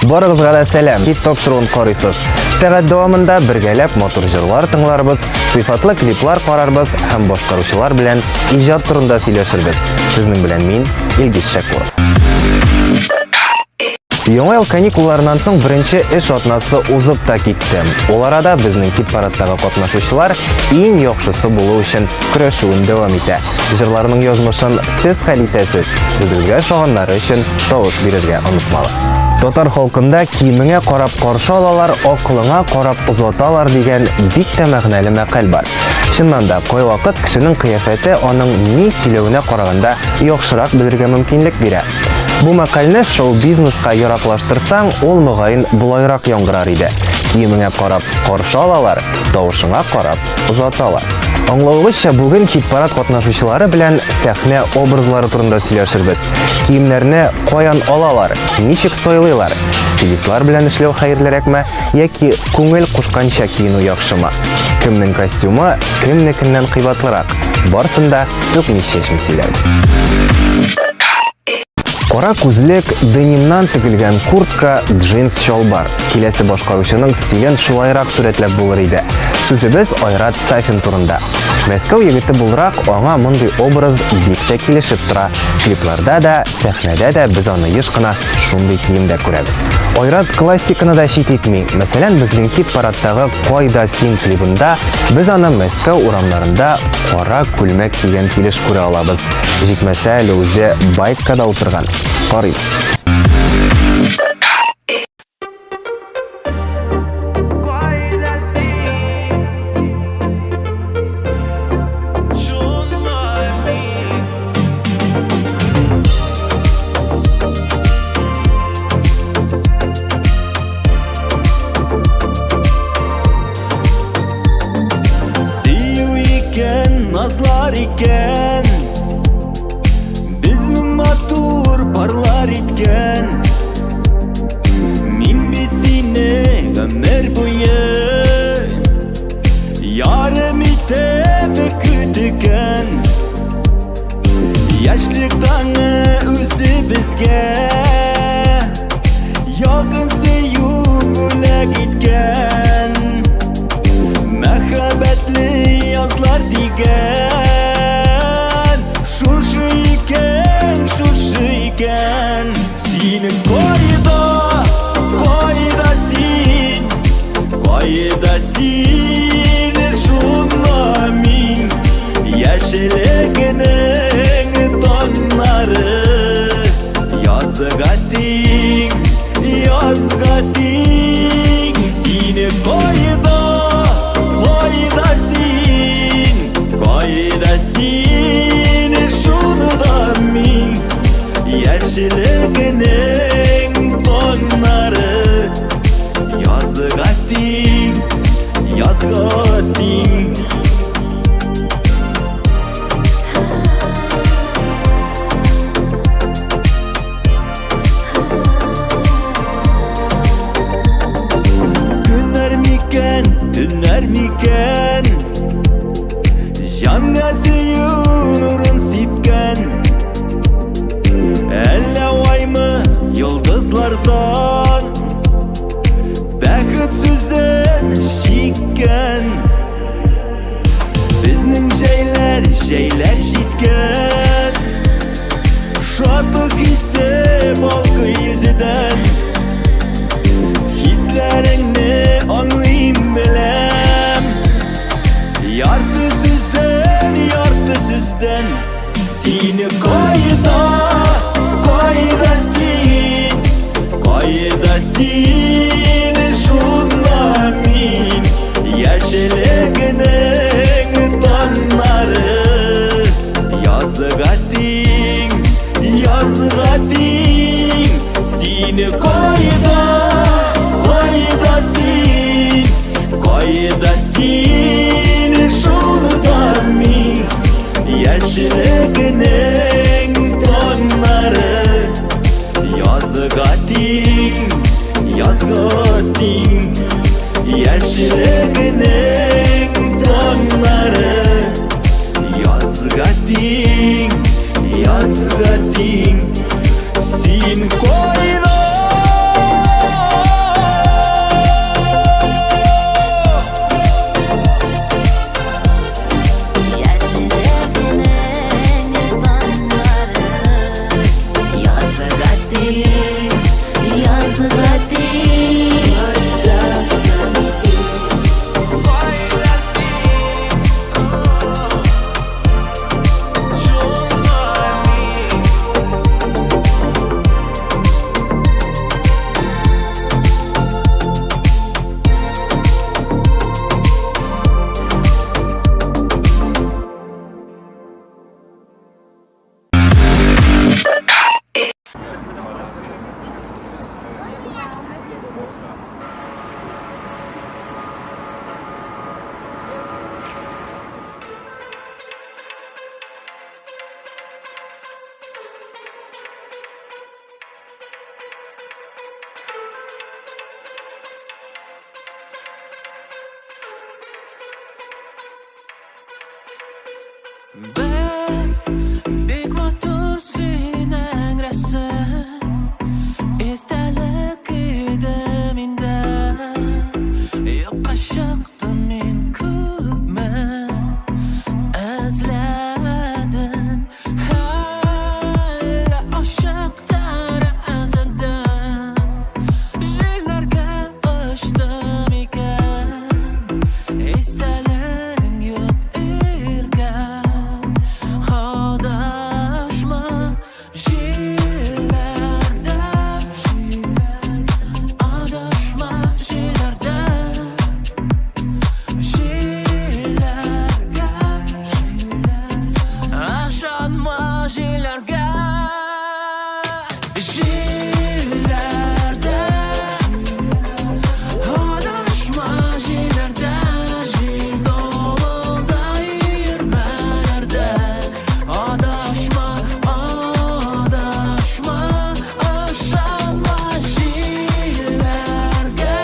Барыгызга да сәлам. Хит тапшыруын карыйсыз. Сәгать дәвамында бергәләп мотор җырлар тыңларбыз, сыйфатлы клиплар карарбыз һәм башкаручылар белән иҗат турында сөйләшербез. Сезнең белән мин, Илгиз Шәкуров. Яңа ел каникулларыннан соң беренче эш атнасы узып та китте. Ул арада безнең хит-парадтагы катнашучылар иң яхшысы булу өчен көрәшүен дәвам итә. Җырларның язмышын сез хәл итәсез. Безгә шаганнары өчен тавыш бирергә онытмагыз. Татар халкында киемеңә карап каршы алалар, акылыңа карап узаталар дигән бик тә мәгънәле мәкаль бар. Чыннан да, кайвакыт кешенең кыяфәте аның ни сөйләвенә караганда яхшырак белергә мөмкинлек бирә. Бу мәкальне шоу-бизнеска яраклаштырсаң, ул мөгаен булайрак яңгырар иде. Киемеңә карап каршы алалар, тавышыңа карап узаталар. Аңлавыгызча, бүген хит-парад катнашучылары белән сәхнә образлары турында сөйләшербез. Киемнәрне каян алалар, ничек сайлыйлар, стилистлар белән эшләү хәерлерәкме яки күңел кушканча киенү яхшымы? Кемнең костюмы кемнекеннән кыйбатлырак? Барсында түкмичә сөйләбез. Кара күзлек, денимнан тегелгән куртка, джинс чалбар. Киләсе башкаручының стилен шулайрак сурәтләп булыр иде. Сүзебез Айрат Сафин турында. Мәскәү егете булрак, аңа мондый образ бик тә килешеп тора. Клипларда да, сәхнәдә дә без аны еш кына шундый киемдә күрәбез. Айрат классиканы да чит итми. Мәсәлән, безнең хит-парадтагы «Кайда син» клибында без аны Мәскәү урамнарында кара күлмәк кигән килеш күрә алабыз. Җитмәсә, әле үзе байкада утырган. Карый. Безнең матур парлар иткән. Мин бит сине гомер буе ярым итеп көткән. Яшьлек таңы үзе безгә якын сөю бүләк иткән. Мәхәббәтле язлар дигән. Син кайда син, шуна мин яшьлегенең таңнары. Язга тиң, син кайда син, шунда мин яшьлегенең таңнары. Язга тиң. Көннәр микән, төннәр микән, җанга сөю нурын сипкән. Әллә ваймы йолдызлардан бәхет сүзен чиккән. Безнең җәйләр җиткән. Шатлык хисе балкый йөзедән. Хисләреңне аңлыйм, беләм. Ярты сүздән син кайда син, шуна мин яшьлегенең таңнары. Язга тиң. Син кайда син, шунда мин яшьлегенең таңнары. Язга тиң. Яшьлегенең таңнары. Язга тиң. Син кайда Bek motor sening rasm esdalik edi mendan yo'qqa chiqdim men ko'pman izladim hali oshiq tarazadan yillarga uchdim ekan esdalaring yo'q ergan adashma yillarda adashma yillarda yillarga ashonma yillarga yillarda adashma yillarda yil davomida yurmalarda adashma adashma ashonma yillarga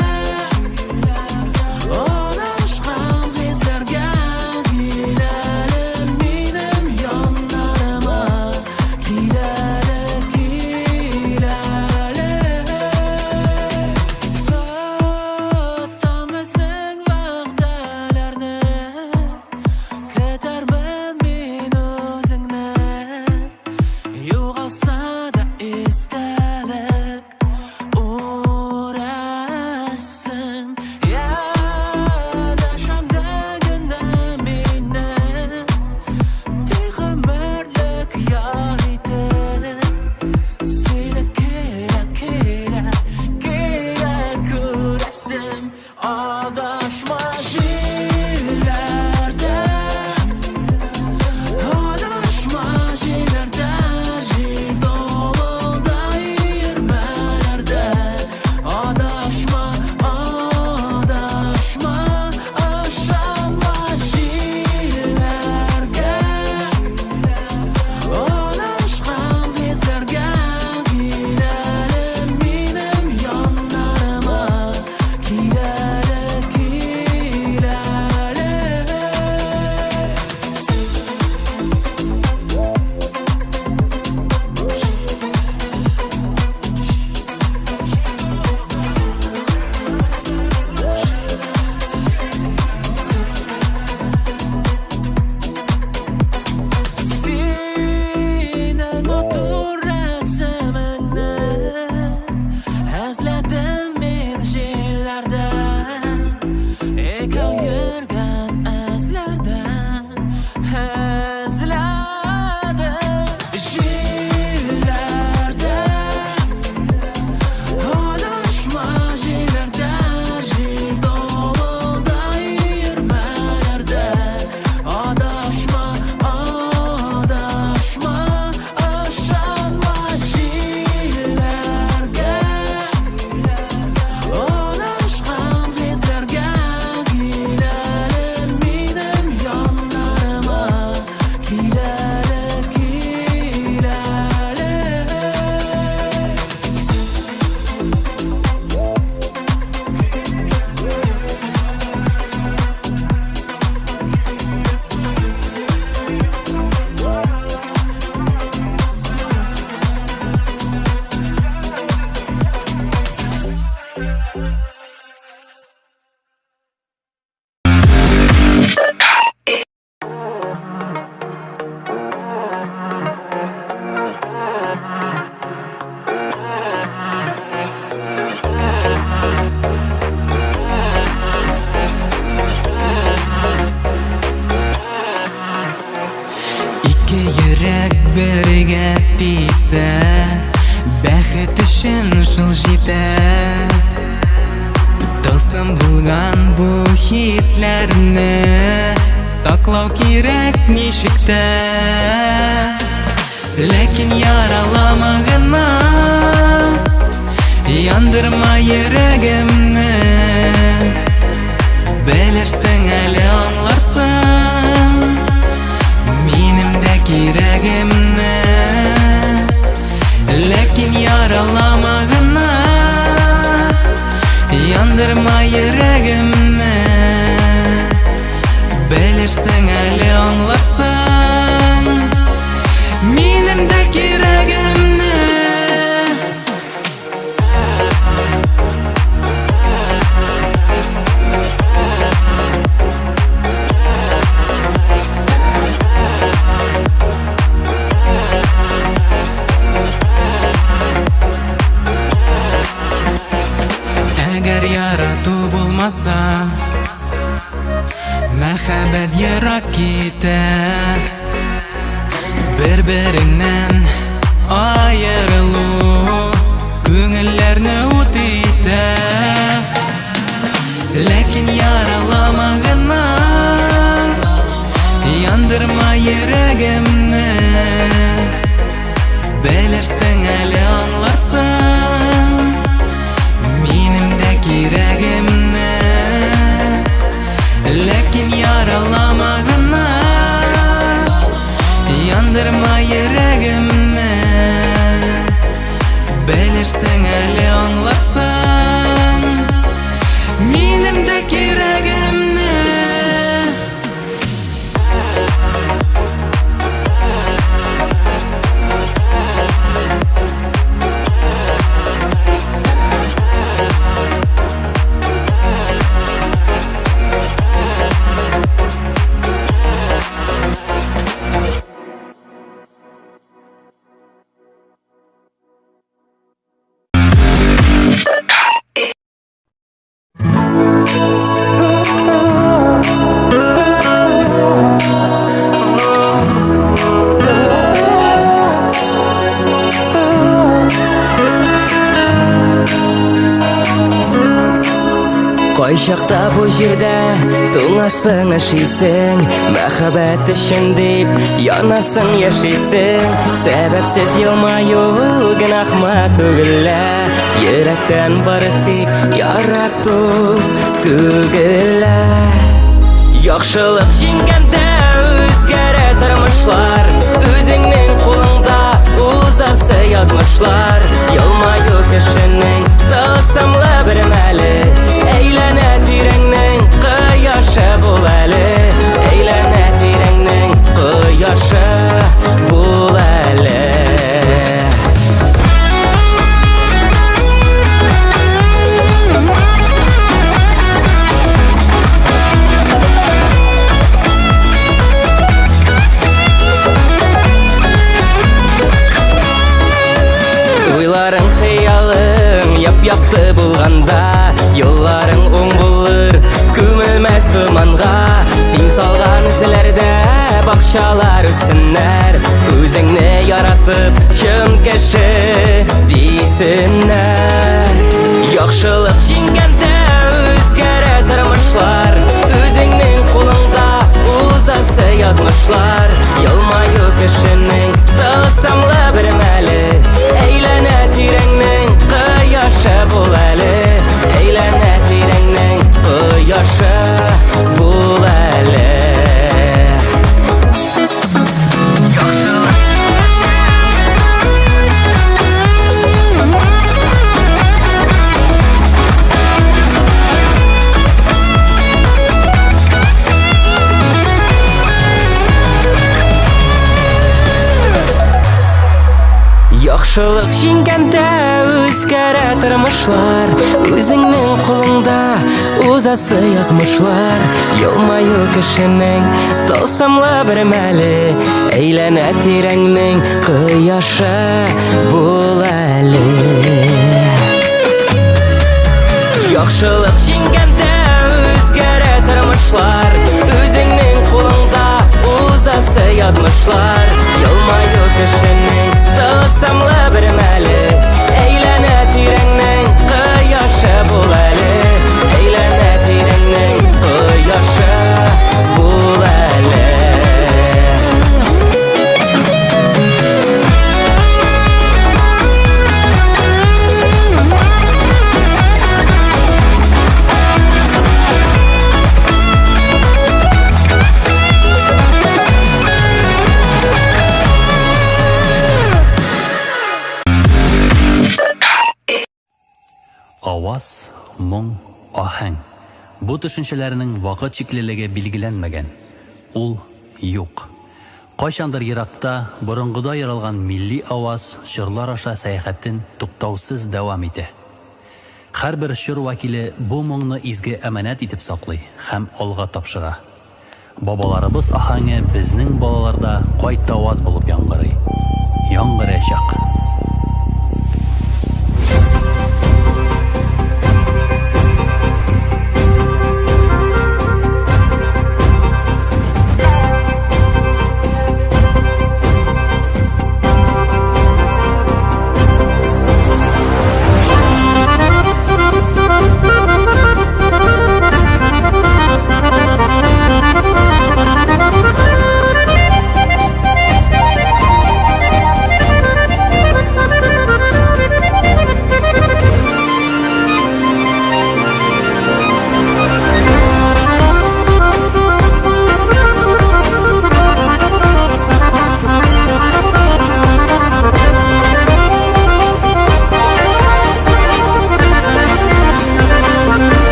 adashgan hislarga kelalim menim yonlarima kelali sotamizning va'dalarni kutarman men o'zingni yo'g'olsa-da esdalik o'rasim yadashamdagina meni texmirlik yoriti seni kela ko'rasim adashma yillarda adashma yillarda yil davomida yurmalarda adashma adashma ashonma yillarga adashgan hislarga kelalim menim yonlarima kelali sening motor rasmingni izladim men yillardan ekov yurgan izlardan izladim yillarda adashma yillarda yil davomida yurmalarda adashma adashma ashonma yillarga adashgan hislarga kelalim menim yonlarima kelali ikki yurak biriga tegsa baxt uchun shul yetar do'stim bo'lgan bu hislarni saqlav kerak nishikda lekin yaralamag'ina yondirma yuragimni bilirsin hali anlarsan menimda keragimni lekin yaralamag'ina yondirma yuragimni bilirsin hali anlarsan булмаса, мәхәббәт ерак китә. Бер-береңнән айырылу күңелләрне ут итә. Ләкин яралама гына, яндырма йөрәгемне. Белерсең әле аңларсың минем дә кирәгемне. Ләкин яралама гына, яндырма йөрәгемне. Белерсең әле аңларсың минем дә кирәгемне. Кайчакта бу җирдә туңасың эшлисең, мәхәббәт өчен дип янасың яшисең. Сәбәпсез елмаю гынахма түгел, йөрәктән бары тик ярату түгел. Яхшылык җиңгәндә үзгәрә тормышлар, үзеңнең кулыңда узасы язмышлар. Елмаю кешенең тылсымлы бер мәле, әйләнә тирәңнең кояшы бул әле. Әйләнә тирәңнең кояшы бул әле. Уйларың, хыялың яп-якты булганда, юлларың уң булыр күмелмәс томанга. Син салган эзләрдә бакчалар үссеннәр, үзеңне яратып чын кеше дисеннәр. Яхшылык җиңгәндә үзгәрә тормышлар, үзеңнең кулыңда узасы язмышлар. Елмаю кешенең тылсымлы бер мәле, әйләнә тирәңнең кояшы бул әле. Әйләнә тирәңнең кояшы бул әле. Яхшылык җиңгәндә үзгәрә тормышлар, үзеңнең кулыңда узасы язмышлар. Елмаю кешенең тылсымлы бер мәле, әйләнә тирәңнең кояшы бул әле. Яхшылык җиңгәндә үзгәрә тормышлар, үзеңнең кулыңда узасы язмышлар. Елмаю кешенең тылсымлы бер мәле, әйләнә тирәңнең кояшы бул әле. Әйләнә тирәңнең кояшы бул әле. Аваз, моң, аһәң. Бу төшенчәләрнең вакыт чиклелеге билгеләнмәгән. Ул юк. Кайчандыр еракта борынгыда яралган милли аваз җырлар аша сәяхәтен туктаусыз дәвам итә. Һәрбер җыр вәкиле бу моңны изге әманәт итеп саклый һәм алга тапшыра. Бабаларыбыз аһәңе безнең балаларда кайта аваз булып яңгырый. Яңгырачак.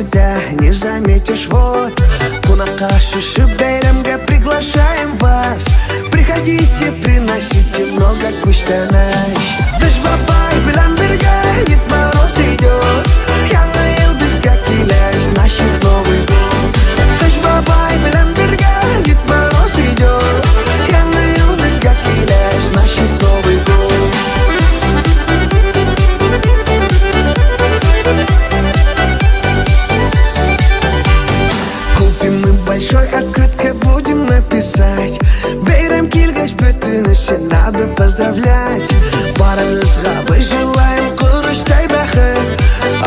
никуда не заметишь, вот. Кунакка шушу бейрамга приглашаем вас. Приходите, приносите много куштанай. Дыш бабай белан берга, Дед Мороз идет. Яңа ел бизге килеш, значит Новый год. Дыш бабай белан берга, Дед Мороз идет. Яңа ел бизге килеш, значит Новый год. Купим мы большой открытка, будем написать: бейрам килгаш бүтүнүшү надо поздравлять. Барыңызга біз желаем курыштай бақыт.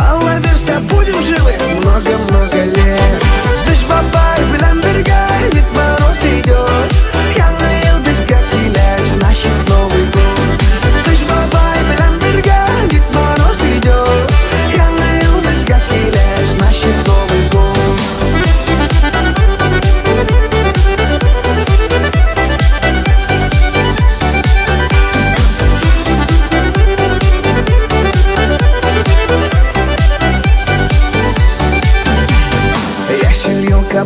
Алла берсе будем живы много-много лет. Дыш бабай белан берга, Дед Мороз идет. Яңа ел бизге килеш, значит Новый год. Дыш бабай белан берга, Дед Мороз идет. Яңа ел бизге килеш, значит Новый год.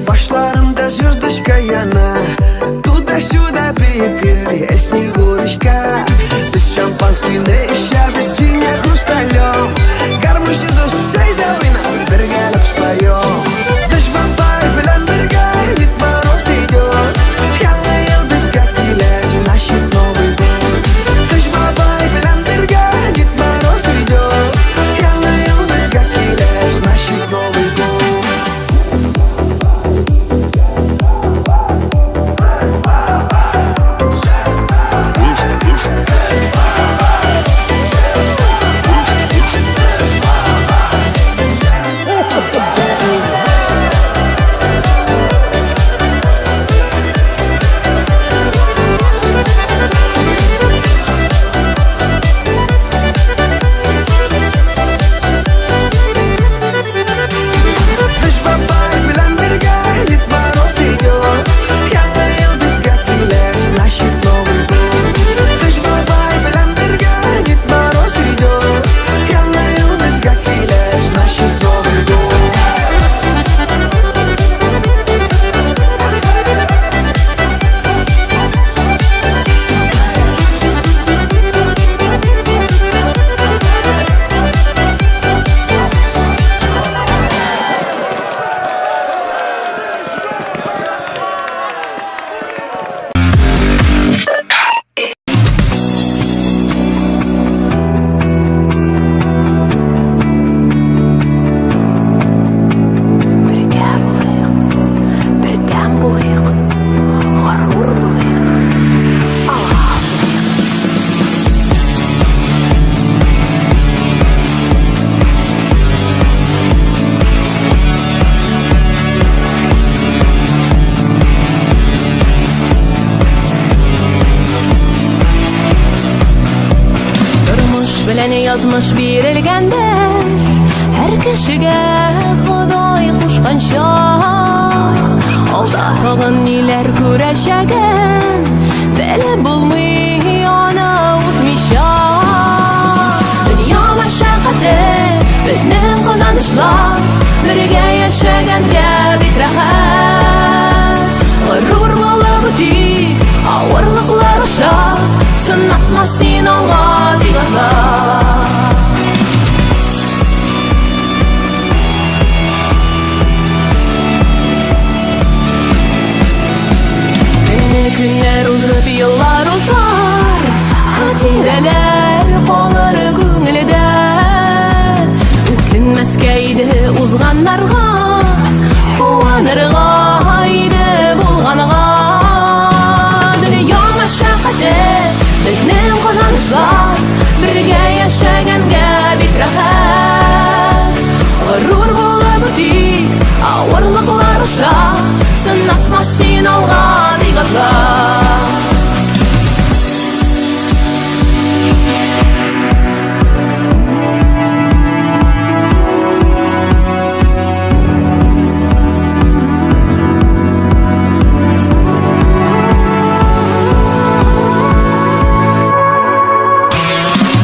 Башларымда звездочка яна. Туда-сюда пипер, я снегурочка. Без шампанскийны ища, без свинья хрусталем. Гармоши душей да вина, бергалап споем. Дыш бабай белан берга, Дед Мороз идет. Яңа ел бизге килеш, значит Новый год. Дыш бабай белан берга, Дед Мороз идет. Яңа ел бизге килеш, значит Новый год. Yazmış bir elgender, her kişiге Xudoy kuşkancha. Alda tağın neler күрәчәген, белеп булмый аны үтмишә. Дөнья мәшәкате, безнең казанышлар, бергә яшәгәнгә бик рәхәт. Горур булып үтик, авырлыклар аша, сынатма син алга ди Алла. Günler uzab, yıllar uzar, hatireler kalır күңелдә. Үкенмәскә иде узганнарга, куанырга иде булганга. Дөнья мәшәкате, безнең казанышлар, бергә яшәгәнгә бик рәхәт. Горур булып үтик, авырлыклар аша, сынатма син алга ди Алла.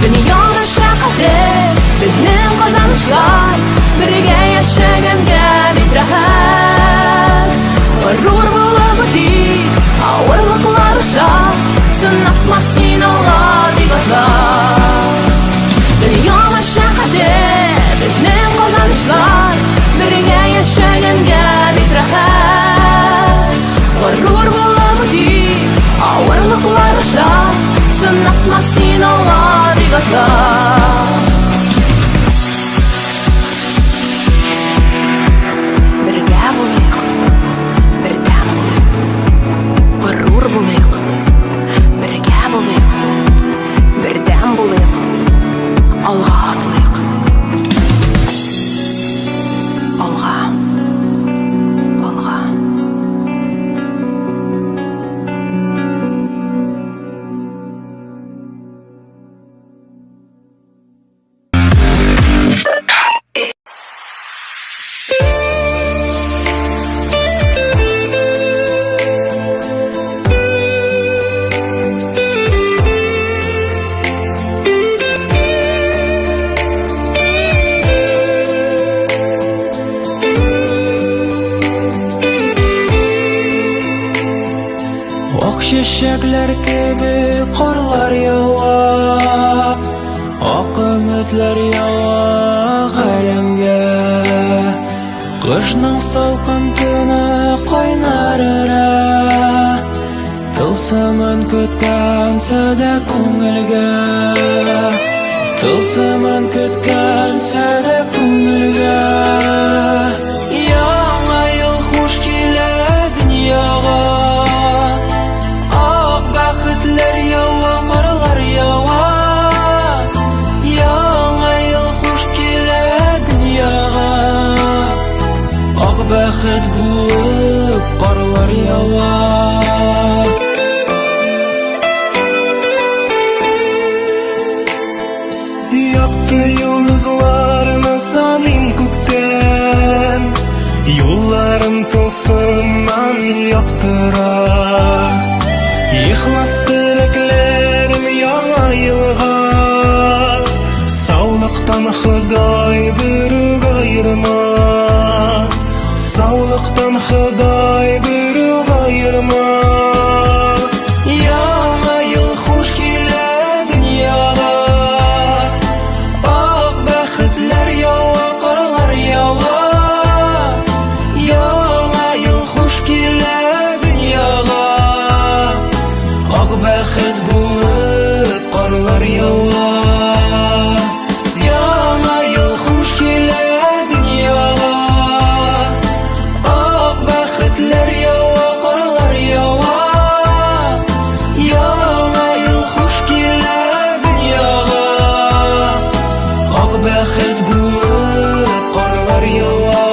Dünya мәшәкате, безнең казанышлар, бергә яшәгәнгә язда. Бергә булыйк, бердәм булыйк, горур булыйк. Бергә булыйк, бердәм булыйк, алга атлыйк. Алга, алга. Ак чәчәкләр кебек карлар ява, ак өметләр ява галәмгә. Кышның салкын төне кайнарыра, тылсымын көткән сәдә күңелгә. Тылсымын көткән сәдә күңелгә. Яңа ел хуш килә дөньяга. Бәхетләр ява, карлар ява. Яңа ел хуш килә дөньяга. Ак бәхет булып карлар ява. Якты йолдызларны саныйм күктән, юлларым тылсымнан яктыра. Ихлас теләкләрем яңа елга, саулыктан Ходай берүк аерма. Саулыктан Ходай берүк аерма. Яңа ел хуш килә дөньяга. Ак бәхетләр ява, карлар ява. Яңа ел хуш килә дөньяга. Ак бәхет булып карлар ява. Яңа ел хуш килә дөньяга. Ак бәхетләр ява, карлар ява. Яңа ел хуш килә дөньяга. Ак бәхет булып карлар ява.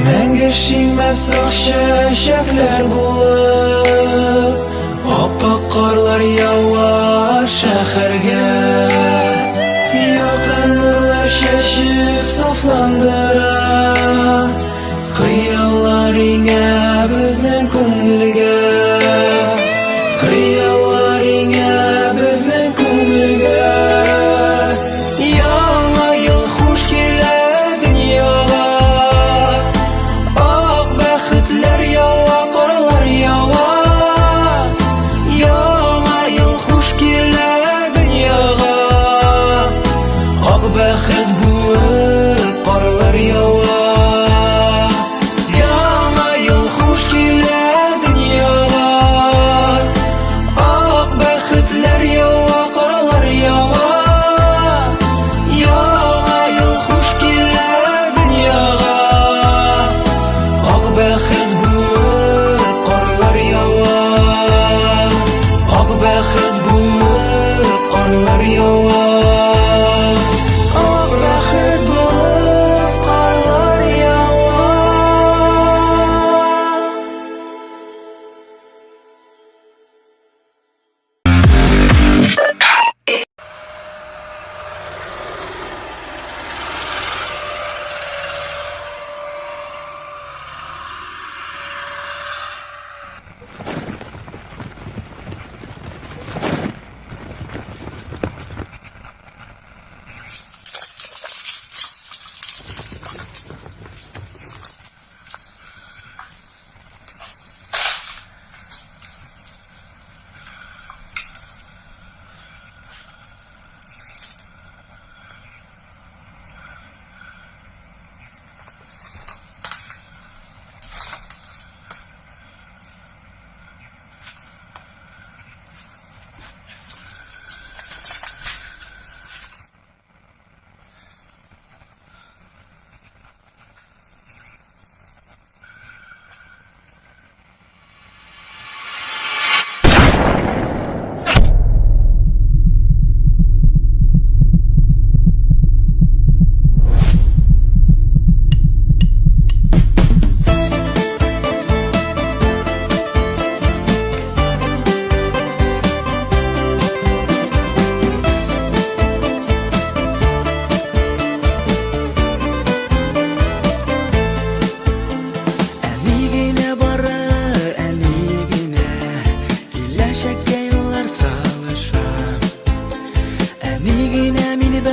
Мәңге шимәс ак чәчәкләр булып, ап-ак карлар ява шәһәргә. Якын нурлар чәчеп сафландыра, хыяллар иңә безнең күңелгә. Хыяллар иңә безнең күңелгә. Яңа ел хуш килә дөньяга. Ак бәхетләр ява, карлар ява. Яңа ел хуш килә дөньяга. Ак бәхет булып карлар ява. Яңа ел хуш килә дөньяга. Ак бәхетләр ява, карлар ява. Яңа ел хуш килә дөньяга. Ак бәхет булып карлар ява. Ак бәхет булып карлар ява. Ак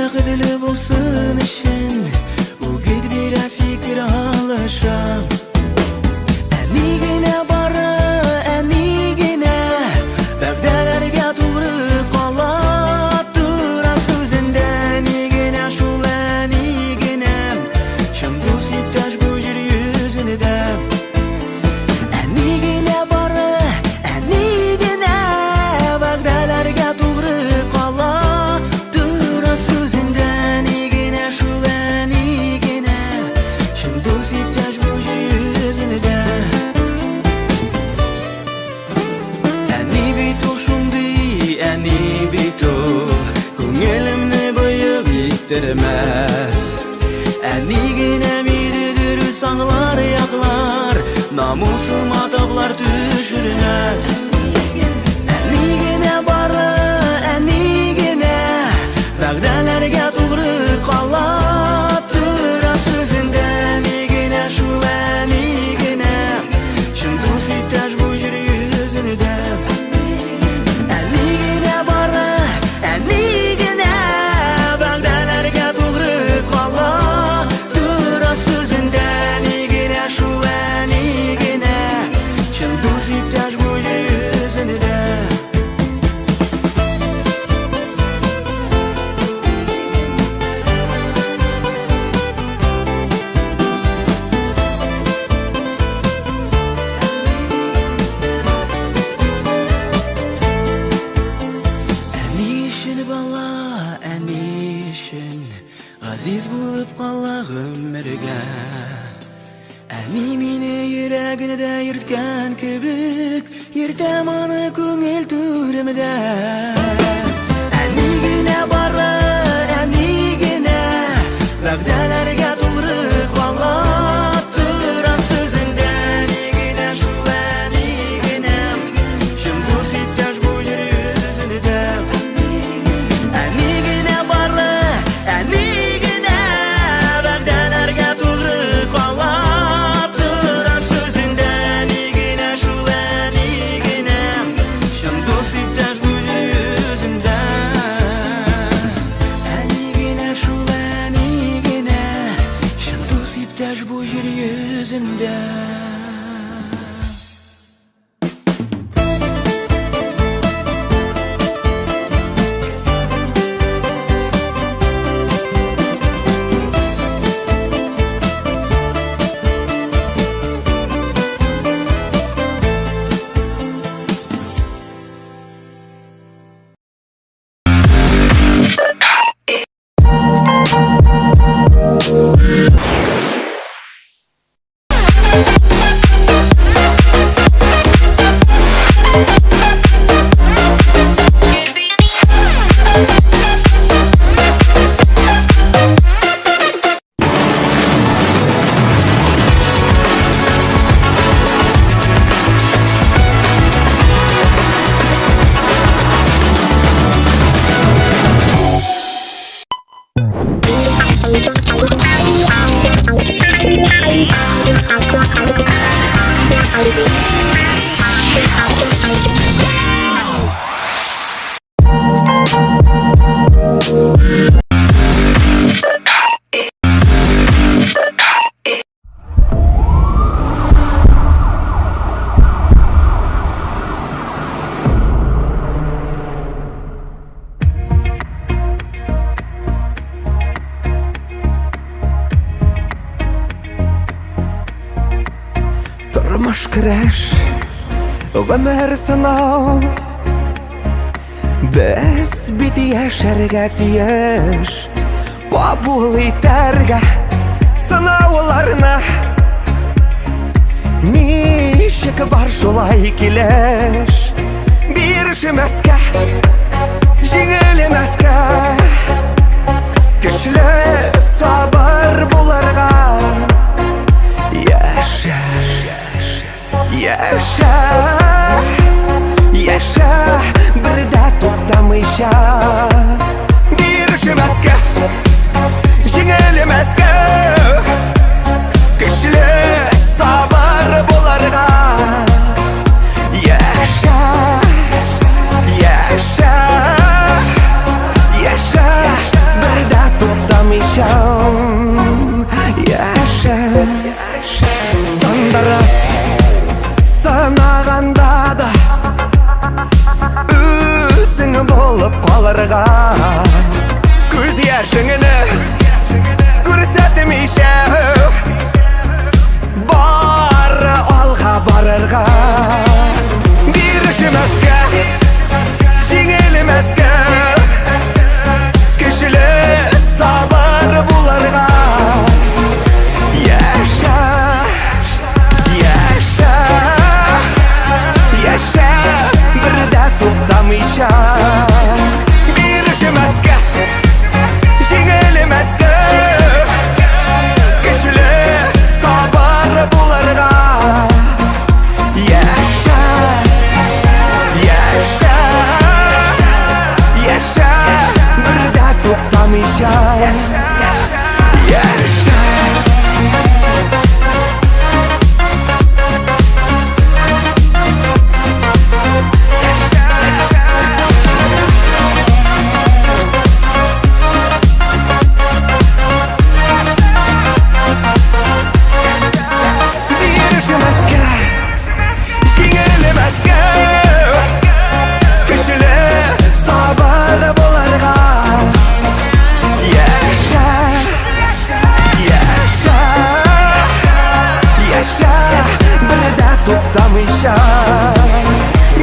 бақытлы болсын үшін үгіт бере фикір алышам. Әнигіне бары, әнигіне бәгдәләргә тугры қалап тұра сөзінде. Әнигіне шул әнигіне шын дос иптәш бұ жер yüzünde. Әнигіне бары, әнигіне бәгдәләргә тугры қалап тұра сөзінде. Әнигіне шул әнигіне шын дос иптәш бұ жер yüzünde. Әни бит ул шундый, әни бит ул күңелемне быйык иттермәс. Әни генә мине дөрес аңлар, яклар, намусыма таплар төшермәс. Әни генә бары, әни генә вәгъдәләргә тугры калап тора сүзендә. Әни генә шул әни генә шын дус иптәш бу җир yüzünde. Әни генә бары, әни генә вәгъдәләргә тугры калап тора сүзендә. Әни генә шул әни генә шын дус иптәш бу җир yüzünde. Әни өчен бала, әни өчен газиз булып кала гомергә. Әни мине йөрәгендә йөрткән кебек, йөртәм аны күңел түремдә. Әни генә бары, әни генә вәгъдәләргә тугры калап тора сүзендә. Әни генә шул әни генә шын дус иптәш бу җир yüzünde. Әни генә бары, әни генә вәгъдәләргә тугры калап тора сүзендә. Әни генә шул әни генә шын дус иптәш бу җир yüzünde. Әни генә шул әни генә шын дус иптәш бу җир yüzünde. Тормыш көрәш, гомер сынау. Без бит яшәргә тиеш, кабул итәргә сынауларны. Ничек бар шулай килеш, бирешмәскә, җиңелмәскә. Көчле сабыр булырга. Яшә, яшә, яшә, бер дә туктамыйча. Бирешмәскә, җиңелмәскә. Көчле сабыр булырга. Яшә, яшә, яшә. Күз яшыңыны күрсәтмейші Бар алға барырға Бирішімәске Жеңілімәске Кішілі сабыр бұларға Яша Яша Яша Бірді тоқтамайша Бирішімәске Жеңілімәске Кішілі сабыр бұларға Яша Яша Яша Бірді тоқтамайша Яша Бирішімәске Жеңілімәске Кішілі сабыр бұларға Яша Яша Яша Бірді тоқтамайша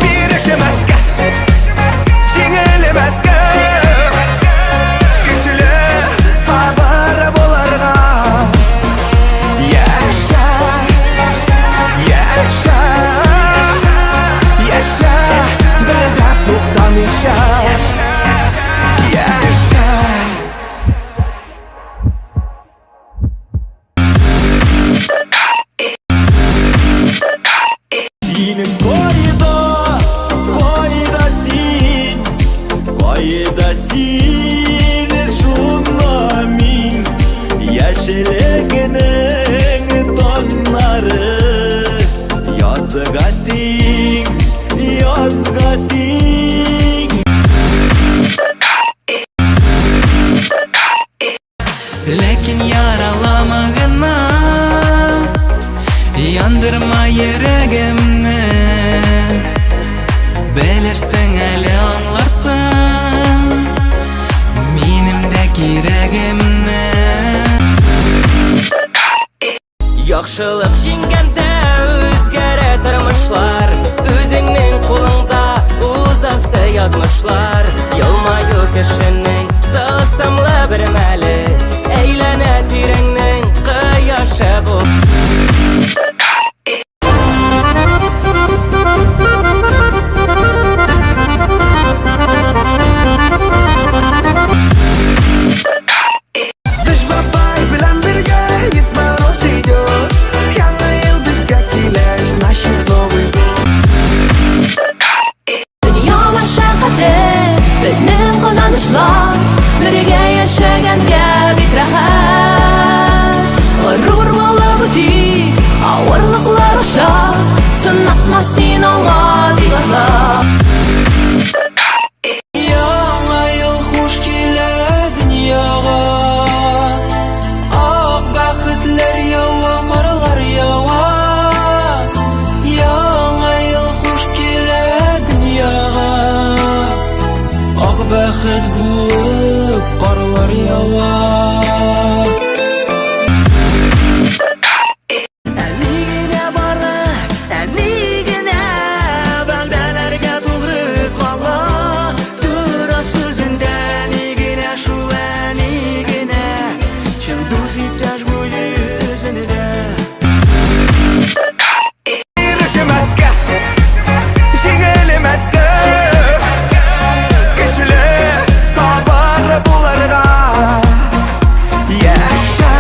Бирішімәске Жеңілімәске Кішілі сабыр бұларға Яша Яша Яша Бірді тоқтамайша Яша Синің қойда син шуна мин Яшілігінің тоннары Язға тиң Ләкин яралама гына Яндырма йөрәгемне Белерсең әле аңларсың Минем дә кирәгемне Яхшылык җиңгәндә үзгәрә тормышлар Үзеңнең кулыңда узасы язмышлар Елмаю кешенең тылсымлы бер мәле Әйләнә тирәңнең кояшы бу Biz bapay bilan birga Yitma Rosiyo Yangi yil bizga kelash Nasib Новый год Dünya мәшәкате безнең казанышлар Бергә яшәгәнгә бик рәхәт Горур булып үтик авырлыклар аша Сынатма син алга диларлар Яңа ел хуш килә дөньяга Ак бәхетләр ява, карлар ява Яңа ел хуш килә дөньяга Ак бәхет булып карлар ява Әни генә бары, әни генә Бәндәләргә тугры кала Тура сүзендә ни генә шул әни генә Чын дус иптәш бу йөзендә Бирішімәске Жеңілімәске Кішілі сабыр бұларға Яша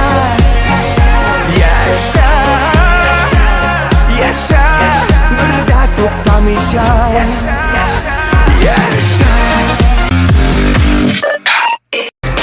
Яша Яша Бірді тоқтамайша Яша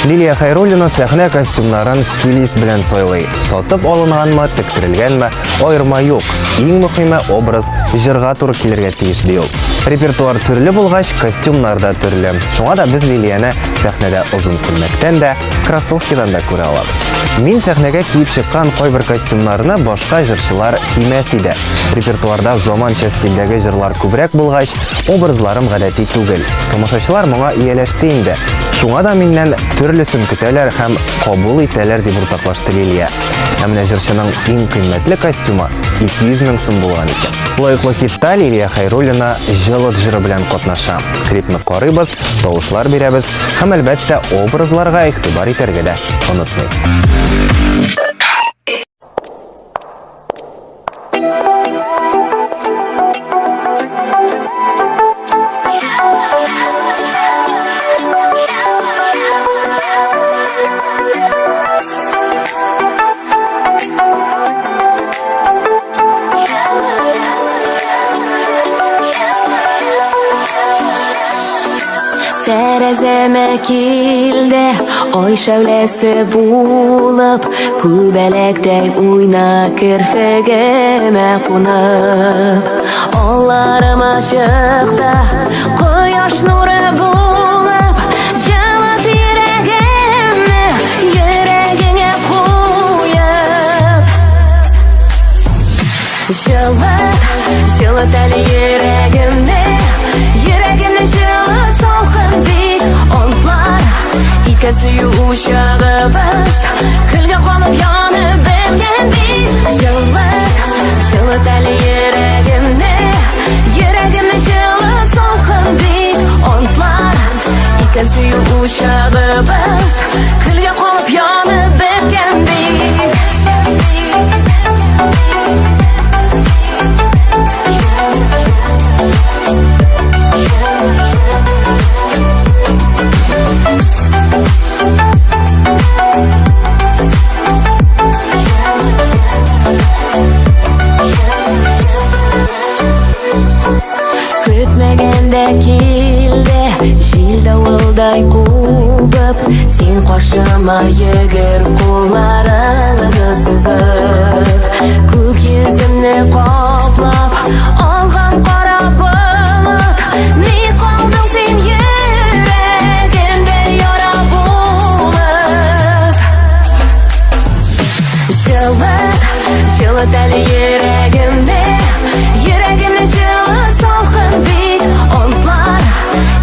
Лилия Хайруллина сәхнә костюмнарын стилист белән сайлый. Сатып алынганмы, тектирелгәнме, аерма юк. Иң мөһиме образ җырга туры килергә тиеш ди ул. Репертуар төрле булгач, костюмнар да төрле. Шуңа да без Лилияны сәхнәдә озын күлмәктән дә, кроссовкадан да күрә алабыз. Мин сәхнәгә киеп чыккан кайбер костюмнарны башка җырчылар кимәс иде. Репертуарда заманча стильдәге җырлар күбрәк булгач, образларым гадәти түгел. Тамашачылар моңа ияләште инде. Шуңа да миннән төрлесен көтәләр һәм кабул итәләр дип уртаклашты Лилия. Ә менә җырчының иң кыйммәтле костюмы 200 мең сум булган икән. Лайыклы хитта Лилия Хайруллина җылыт җыры белән катнаша. Клипны карыйбыз, тавышлар бирәбез һәм әлбәттә образларга игътибар итәргә дә онытмыйбыз. Тәрәзәмә килде, ай шәүләсе булып, күбәләктәй уйна керфегемә кунып. Алларым ачыкта, кояш нуры булып, җылыт йөрәгемне, йөрәгеңә куеп. Җылыт әле йөрәгемне, йөрәгемне җылыт салкын бит. Онтлар иткән сөю учагыбыз, көлгә калып янып беткән бит. Җылыт әле йөрәгемне, йөрәгемне җылыт салкын бит. Онтлар иткән сөю учагыбыз, көлгә калып янып беткән бит. Көтмәгәндә килде, җил давылдай кубып, син каршыма йөгер кулларыңны сузып. Күк йөземне каплап алган кара болыт, ни калдың син йөрәгемдә яра булып. Җылыт әле йөрәгемне, йөрәгемне җылыт салкын бит. Онтлар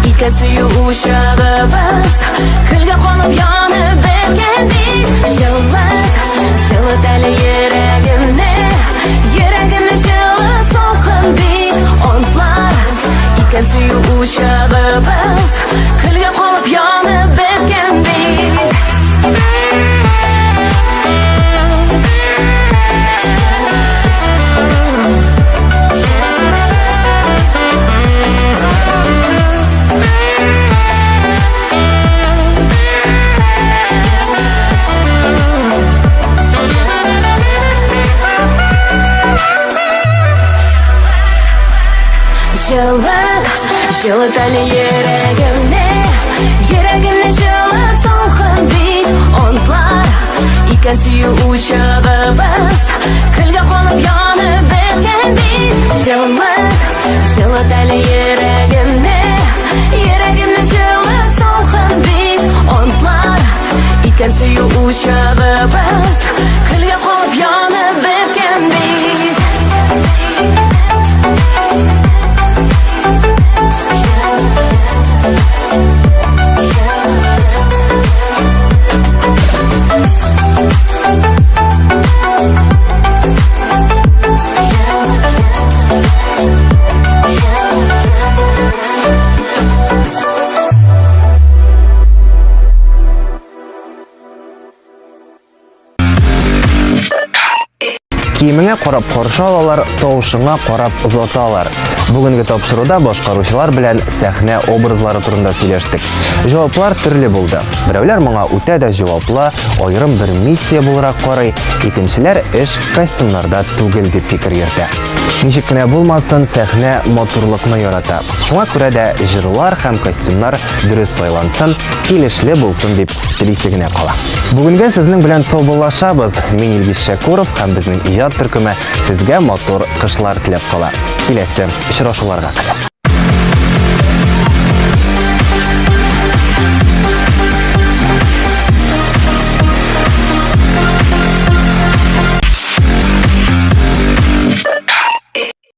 иткән сөю учагыбыз, көлгә калып янып беткән бит. Җылыт әле йөрәгемне, йөрәгемне җылыт салкын бит. Онтлар иткән сөю учагыбыз, көлгә калып янып беткән бит. Җылыт әле йөрәгемне, йөрәгемне җылыт салкын бит. Онтлар иткән сөю учагыбыз, көлгә калып янып беткән бит. Җылыт әле йөрәгемне, йөрәгемне җылыт салкын бит. Онтлар иткән сөю учагыбыз, көлгә калып янып беткән бит. Киемеңә карап каршы алалар, тавышыңа карап озаталар. Бүгенге тапшыруда башкаручылар белән сәхнә образлары турында сөйләштек. Җаваплар төрле булды. Берәүләр моңа үтә дә җаваплы, аерым бер миссия буларак карый, икенчеләр эш костюмнарда түгел дип фикер йөртә. Ничек кенә булмасын, сәхнә матурлыкны ярата. Шуңа күрә дә җырлар һәм костюмнар дөрес сайлансын, килешле булсын дип телисе генә кала. Бүгенгә сезнең белән саубуллашабыз. Мин Илгиз Шәкуров һәм безнең иҗат төркеме сезгә матур кышлар теләп кала. Киләсе очрашуларга кадәр.